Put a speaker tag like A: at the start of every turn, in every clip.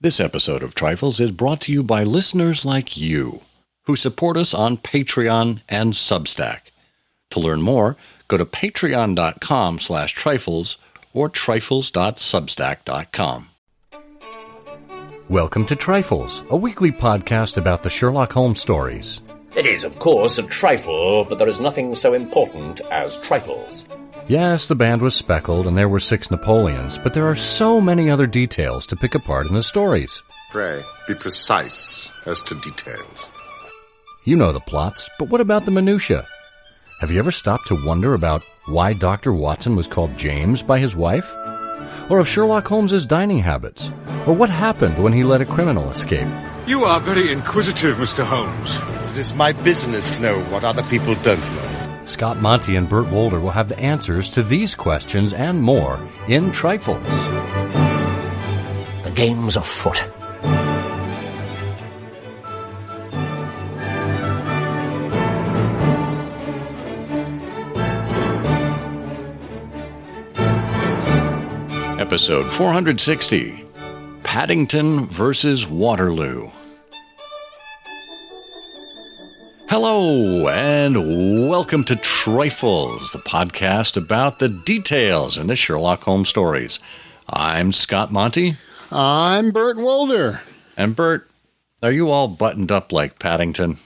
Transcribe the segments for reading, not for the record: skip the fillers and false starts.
A: This episode of Trifles is brought to you by listeners like you, who support us on Patreon and Substack. To learn more, go to patreon.com/trifles or trifles.substack.com.
B: Welcome to Trifles, a weekly podcast about the Sherlock Holmes stories.
C: It is, of course, a trifle, but there is nothing so important as trifles.
B: Yes, the band was speckled and there were 6 Napoleons, but there are so many other details to pick apart in the stories.
D: Pray, be precise as to details.
B: You know the plots, but what about the minutiae? Have you ever stopped to wonder about why Dr. Watson was called James by his wife? Or of Sherlock Holmes' dining habits? Or what happened when he let a criminal escape?
E: You are very inquisitive, Mr. Holmes.
D: It is my business to know what other people don't know.
B: Scott Monty and Burt Wolder will have the answers to these questions and more in Trifles.
C: The game's afoot.
A: Episode 460, Paddington versus Waterloo. Hello, and welcome to Trifles, the podcast about the details in the Sherlock Holmes stories. I'm Scott Monty.
F: I'm Burt Wolder.
A: And Burt, are you all buttoned up like Paddington?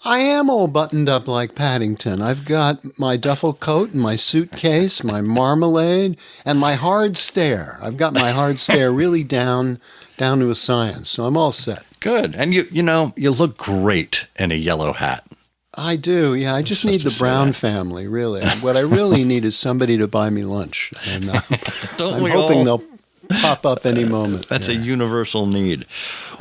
F: I am all buttoned up like Paddington. I've got my duffel coat and my suitcase, my marmalade, and my hard stare. I've got my hard stare really down to a science, so I'm all set.
A: Good. And you look great in a yellow hat.
F: I do, yeah. I just need the Brown family, really. What I really need is somebody to buy me lunch. And I'm hoping they'll pop up any moment.
A: That's a universal need.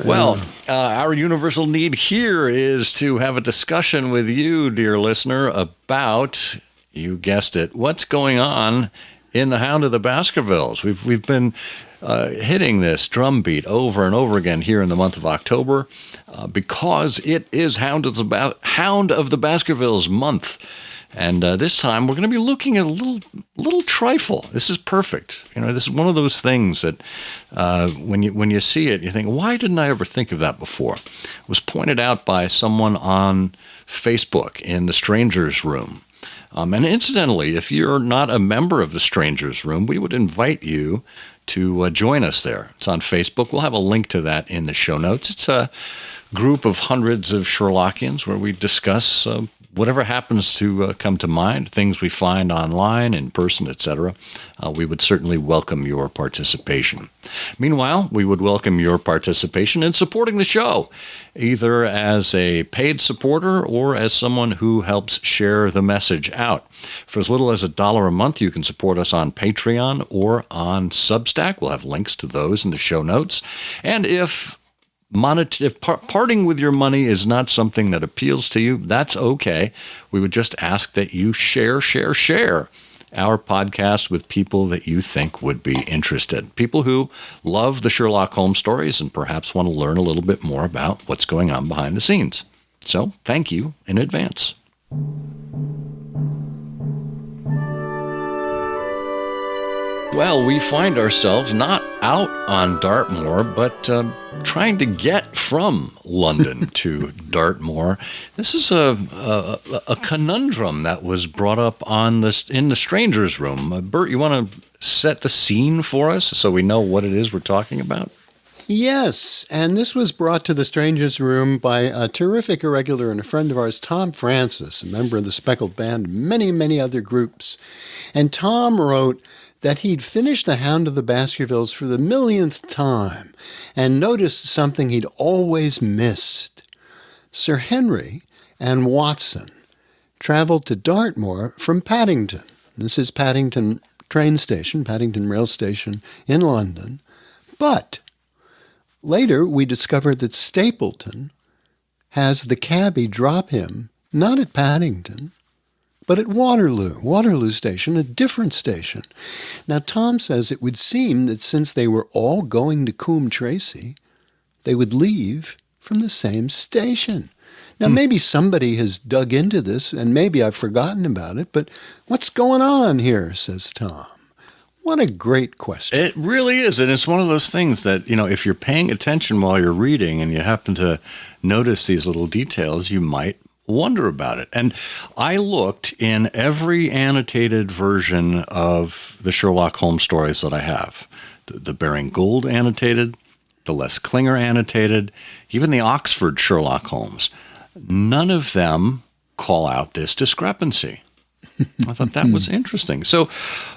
A: Well, our universal need here is to have a discussion with you, dear listener, about, you guessed it, what's going on in the Hound of the Baskervilles. We've been hitting this drumbeat over and over again here in the month of October because it is Hound of the Baskervilles month. And this time we're going to be looking at a little trifle. This is perfect. This is one of those things that when you see it, you think, why didn't I ever think of that before? It was pointed out by someone on Facebook in the Strangers Room. And incidentally, if you're not a member of the Strangers Room, we would invite you to join us there. It's on Facebook. We'll have a link to that in the show notes. It's a group of hundreds of Sherlockians where we discuss whatever happens to come to mind, things we find online, in person, etc. We would certainly welcome your participation. Meanwhile, we would welcome your participation in supporting the show, either as a paid supporter or as someone who helps share the message out. For as little as $1 a month, you can support us on Patreon or on Substack. We'll have links to those in the show notes. And if parting with your money is not something that appeals to you, that's okay. We would just ask that you share our podcast with people that you think would be interested. People who love the Sherlock Holmes stories and perhaps want to learn a little bit more about what's going on behind the scenes. So, thank you in advance. Well, we find ourselves not out on Dartmoor, but trying to get from London to Dartmoor. This is a conundrum that was brought up in the Strangers Room. Bert, you want to set the scene for us so we know what it is we're talking about?
F: Yes, and this was brought to the Strangers Room by a terrific irregular and a friend of ours, Tom Francis, a member of the Speckled Band, many, many other groups. And Tom wrote that he'd finished The Hound of the Baskervilles for the millionth time and noticed something he'd always missed. Sir Henry and Watson traveled to Dartmoor from Paddington. This is Paddington train station, Paddington rail station in London. But later we discovered that Stapleton has the cabbie drop him, not at Paddington, but at Waterloo Station, a different station. Now, Tom says it would seem that since they were all going to Coombe Tracey, they would leave from the same station. Now, maybe somebody has dug into this, and maybe I've forgotten about it, but what's going on here, says Tom. What a great question.
A: It really is. And it's one of those things that, if you're paying attention while you're reading and you happen to notice these little details, you might wonder about it. And I looked in every annotated version of the Sherlock Holmes stories that I have. The Baring Gould annotated, the Les Klinger annotated, even the Oxford Sherlock Holmes. None of them call out this discrepancy. I thought that was interesting. So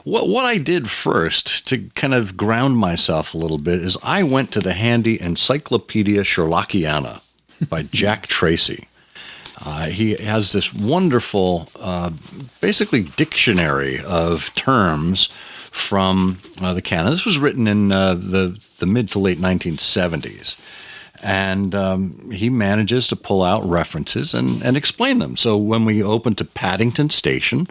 A: what I did first to kind of ground myself a little bit is I went to the handy Encyclopedia Sherlockiana by Jack Tracy. He has this wonderful, basically dictionary of terms from the canon. This was written in the mid to late 1970s. And he manages to pull out references and explain them. So when we open to Paddington Station,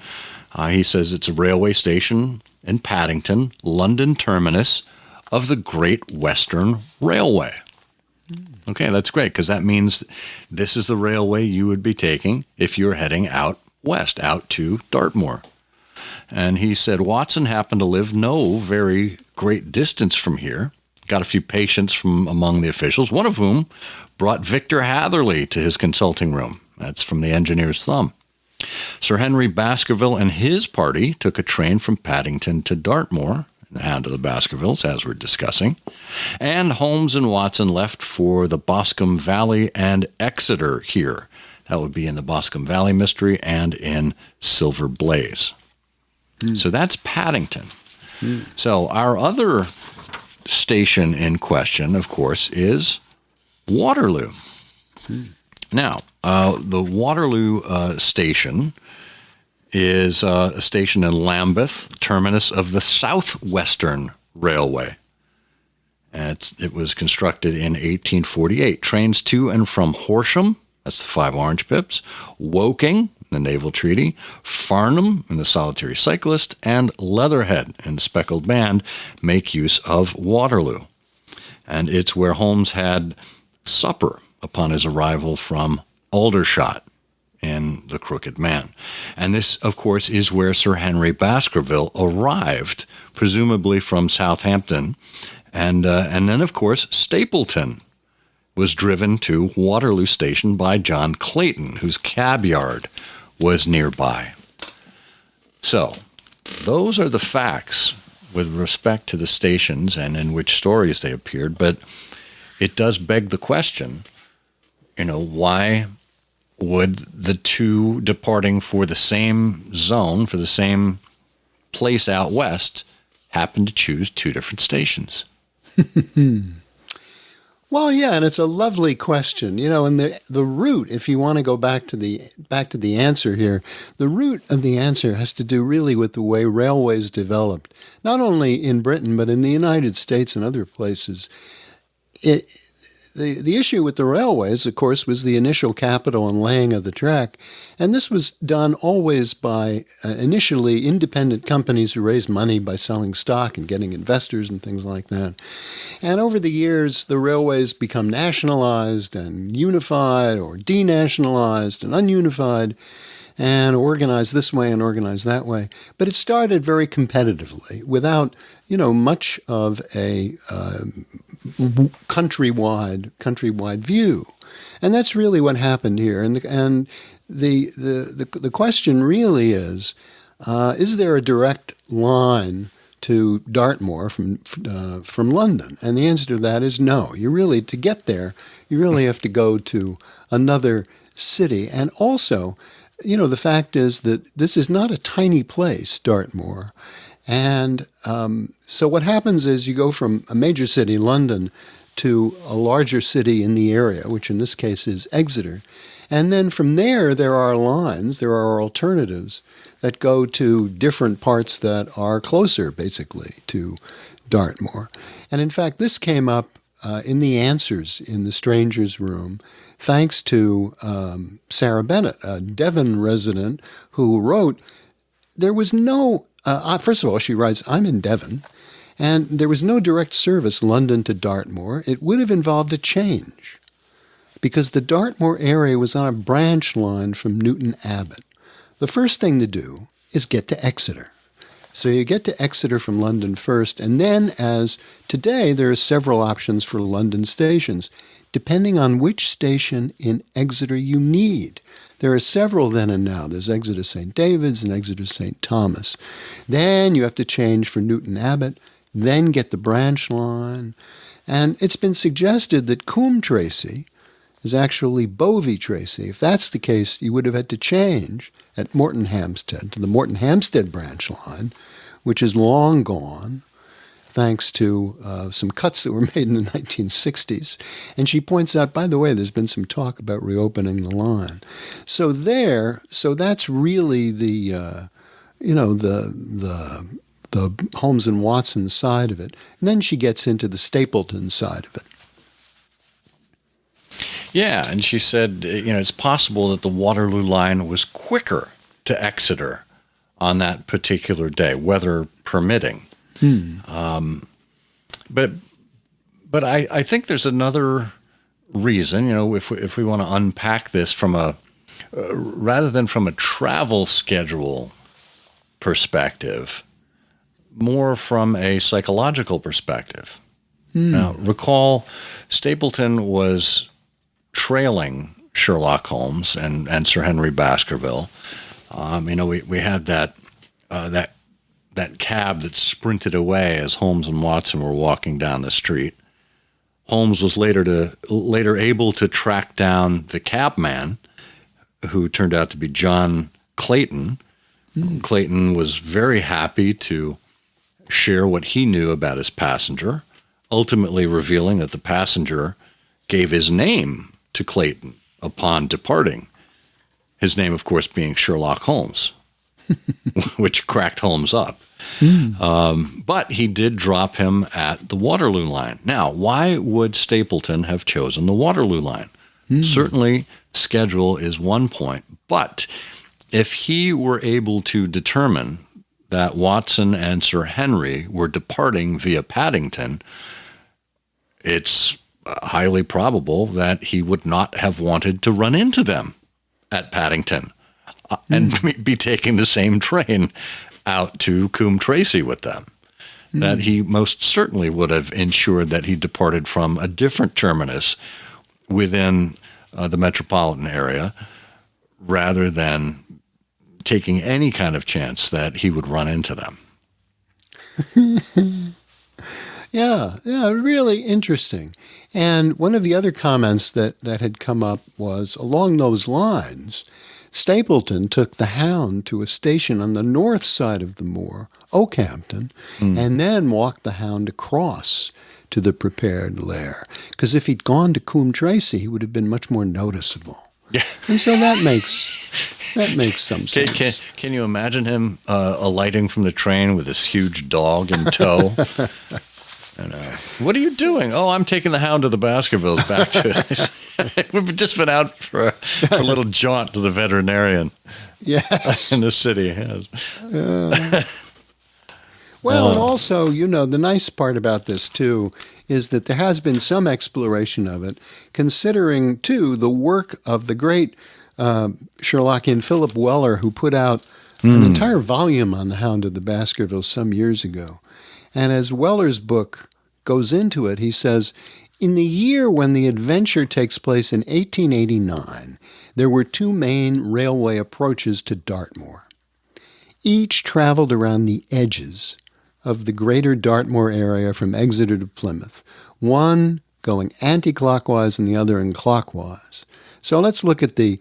A: he says it's a railway station in Paddington, London terminus of the Great Western Railway. Okay, that's great, because that means this is the railway you would be taking if you're heading out west, out to Dartmoor. And he said Watson happened to live no very great distance from here. Got a few patients from among the officials, one of whom brought Victor Hatherley to his consulting room. That's from the Engineer's Thumb. Sir Henry Baskerville and his party took a train from Paddington to Dartmoor, the Hound of the Baskervilles, as we're discussing. And Holmes and Watson left for the Boscombe Valley and Exeter here. That would be in the Boscombe Valley Mystery and in Silver Blaze. So that's Paddington. So our other station in question, of course, is Waterloo. Now, the Waterloo station is a station in Lambeth, terminus of the Southwestern Railway. And it was constructed in 1848. Trains to and from Horsham, that's the 5 Orange Pips, Woking, the Naval Treaty, Farnham, and the Solitary Cyclist, and Leatherhead, and the Speckled Band make use of Waterloo. And it's where Holmes had supper upon his arrival from Aldershot in The Crooked Man. And this, of course, is where Sir Henry Baskerville arrived, presumably from Southampton. And then, of course, Stapleton was driven to Waterloo Station by John Clayton, whose cab yard was nearby. So, those are the facts with respect to the stations and in which stories they appeared, but it does beg the question, why would the two departing for the same zone, for the same place out west, happen to choose two different stations?
F: Well, yeah, and it's a lovely question, and the root, if you want to go back to the answer here, the root of the answer has to do really with the way railways developed, not only in Britain, but in the United States and other places. The issue with the railways, of course, was the initial capital and laying of the track. And this was done always by initially independent companies who raised money by selling stock and getting investors and things like that. And over the years, the railways become nationalized and unified or denationalized and ununified and organized this way and organized that way. But it started very competitively without, much of a countrywide view. And that's really what happened here. And the question really is there a direct line to Dartmoor from London? And the answer to that is no. To get there, you really have to go to another city. And also, the fact is that this is not a tiny place, Dartmoor. And so what happens is you go from a major city, London, to a larger city in the area, which in this case is Exeter. And then from there are lines, there are alternatives that go to different parts that are closer, basically, to Dartmoor. And in fact, this came up in the answers in the Stranger's Room, thanks to Sarah Bennett, a Devon resident who wrote, there was no, first of all, she writes, I'm in Devon, and there was no direct service London to Dartmoor. It would have involved a change because the Dartmoor area was on a branch line from Newton Abbot. The first thing to do is get to Exeter. So you get to Exeter from London first, and then as today, there are several options for London stations, depending on which station in Exeter you need. There are several then and now. There's Exeter St. David's and Exeter St. Thomas. Then you have to change for Newton Abbot, then get the branch line. And it's been suggested that Coombe Tracey is actually Bovey Tracey. If that's the case, you would have had to change at Morton Hampstead to the Morton Hampstead branch line, which is long gone, thanks to some cuts that were made in the 1960s. And she points out, by the way, there's been some talk about reopening the line. So that's really the Holmes and Watson side of it. And then she gets into the Stapleton side of it.
A: Yeah, and she said, it's possible that the Waterloo line was quicker to Exeter on that particular day, weather permitting. But I think there's another reason, if we want to unpack this from rather than from a travel schedule perspective, more from a psychological perspective. Now, recall Stapleton was trailing Sherlock Holmes and Sir Henry Baskerville. We had that cab that sprinted away as Holmes and Watson were walking down the street. Holmes was later able to track down the cabman, who turned out to be John Clayton. Clayton was very happy to share what he knew about his passenger, ultimately revealing that the passenger gave his name to Clayton upon departing. His name, of course, being Sherlock Holmes, which cracked Holmes up. But he did drop him at the Waterloo line. Now, why would Stapleton have chosen the Waterloo line? Certainly, schedule is one point. But if he were able to determine that Watson and Sir Henry were departing via Paddington, it's highly probable that he would not have wanted to run into them at Paddington and be taking the same train out to Coombe Tracey with them. That he most certainly would have ensured that he departed from a different terminus within the metropolitan area rather than taking any kind of chance that he would run into them.
F: Yeah, really interesting. And one of the other comments that had come up was, along those lines, Stapleton took the HOUN to a station on the north side of the moor, Oakhampton, and then walked the HOUN across to the prepared lair. Because if he'd gone to Coombe Tracey, he would have been much more noticeable. Yeah. And so that makes some sense.
A: Can you imagine him alighting from the train with this huge dog in tow? And, what are you doing? Oh, I'm taking the HOUN to the Baskervilles back to. We've just been out for a little jaunt to the veterinarian.
F: Yes,
A: in the city. Yes.
F: Well, and also, the nice part about this too is that there has been some exploration of it, considering too the work of the great Sherlockian Philip Weller, who put out an entire volume on the Hound of the Baskervilles some years ago. And as Weller's book goes into it, he says, in the year when the adventure takes place in 1889, there were two main railway approaches to Dartmoor. Each traveled around the edges of the greater Dartmoor area from Exeter to Plymouth, one going anti-clockwise and the other in clockwise. So let's look at the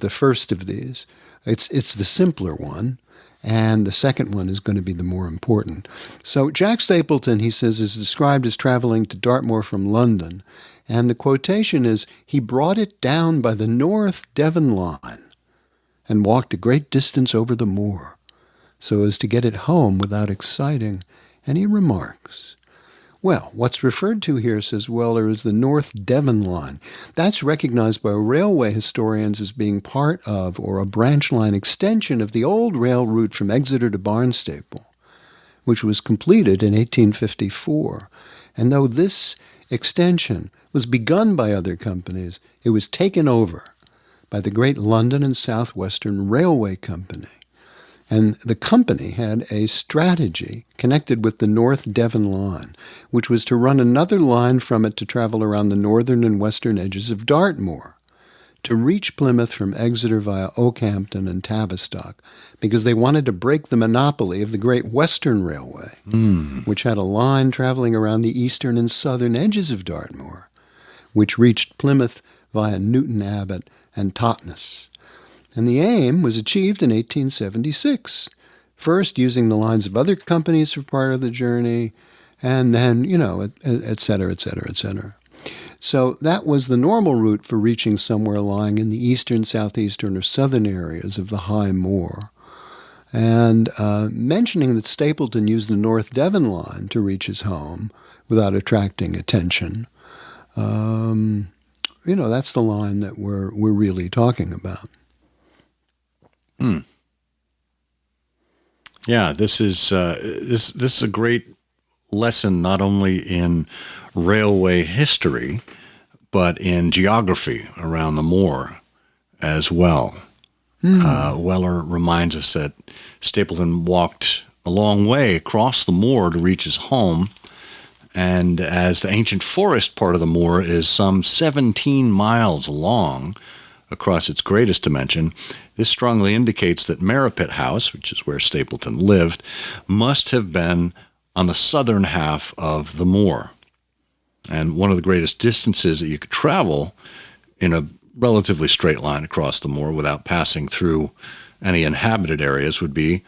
F: first of these. It's the simpler one. And the second one is going to be the more important. So Jack Stapleton, he says, is described as traveling to Dartmoor from London. And the quotation is, he brought it down by the North Devon line and walked a great distance over the moor so as to get it home without exciting any remarks. Well, what's referred to here, says Weller, is the North Devon line. That's recognized by railway historians as being part of or a branch line extension of the old rail route from Exeter to Barnstaple, which was completed in 1854. And though this extension was begun by other companies, it was taken over by the great London and South Western Railway Company. And the company had a strategy connected with the North Devon line, which was to run another line from it to travel around the northern and western edges of Dartmoor, to reach Plymouth from Exeter via Oakhampton and Tavistock, because they wanted to break the monopoly of the Great Western Railway, which had a line traveling around the eastern and southern edges of Dartmoor, which reached Plymouth via Newton Abbot and Totnes. And the aim was achieved in 1876, first using the lines of other companies for part of the journey, and then, et cetera, et cetera, et cetera. So that was the normal route for reaching somewhere lying in the eastern, southeastern, or southern areas of the high moor. And mentioning that Stapleton used the North Devon line to reach his home without attracting attention, that's the line that we're really talking about.
A: Yeah, this is a great lesson not only in railway history, but in geography around the moor as well. Weller reminds us that Stapleton walked a long way across the moor to reach his home, and as the ancient forest part of the moor is some 17 miles long across its greatest dimension, this strongly indicates that Merripit House, which is where Stapleton lived, must have been on the southern half of the moor. And one of the greatest distances that you could travel in a relatively straight line across the moor without passing through any inhabited areas would be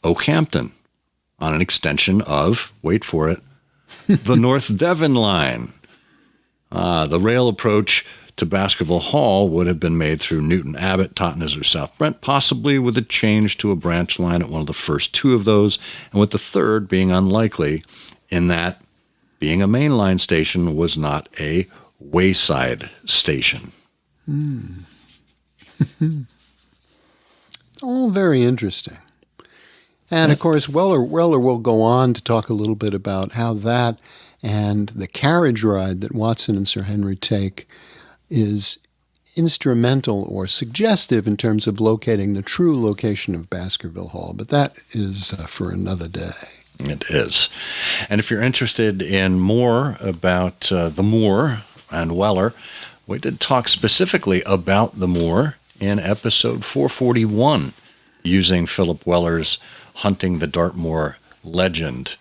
A: Oakhampton, on an extension of, wait for it, the North Devon line. The rail approach to Baskerville Hall would have been made through Newton Abbot, Totnes, or South Brent, possibly with a change to a branch line at one of the first two of those, and with the third being unlikely, in that being a mainline station was not a wayside station.
F: All very interesting. And, of course, Weller will go on to talk a little bit about how that and the carriage ride that Watson and Sir Henry take is instrumental or suggestive in terms of locating the true location of Baskerville Hall. But that is for another day.
A: It is. And if you're interested in more about the moor and Weller, we did talk specifically about the moor in episode 441, using Philip Weller's Hunting the Dartmoor Legend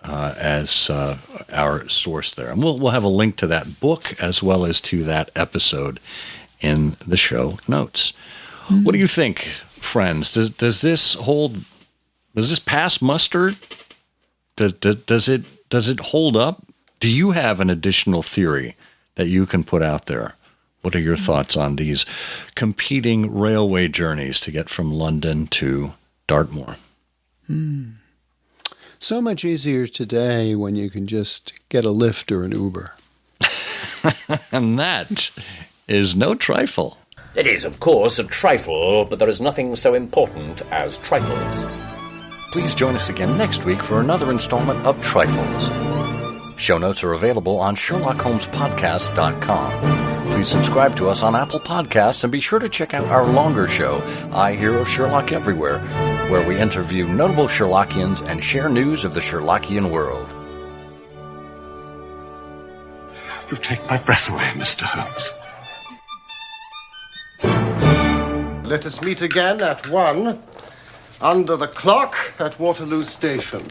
A: as our source there. And we'll have a link to that book as well as to that episode in the show notes. What do you think, friends? Does this pass muster? Does it hold up? Do you have an additional theory that you can put out there? What are your thoughts on these competing railway journeys to get from London to Dartmoor?
F: So much easier today when you can just get a Lyft or an Uber.
A: And that is no trifle.
C: It is, of course, a trifle, but there is nothing so important as trifles.
B: Please join us again next week for another installment of Trifles. Show notes are available on SherlockHolmesPodcast.com. Please subscribe to us on Apple Podcasts and be sure to check out our longer show, I Hear of Sherlock Everywhere, where we interview notable Sherlockians and share news of the Sherlockian world.
E: You've taken my breath away, Mr. Holmes.
D: Let us meet again at 1 under the clock at Waterloo Station.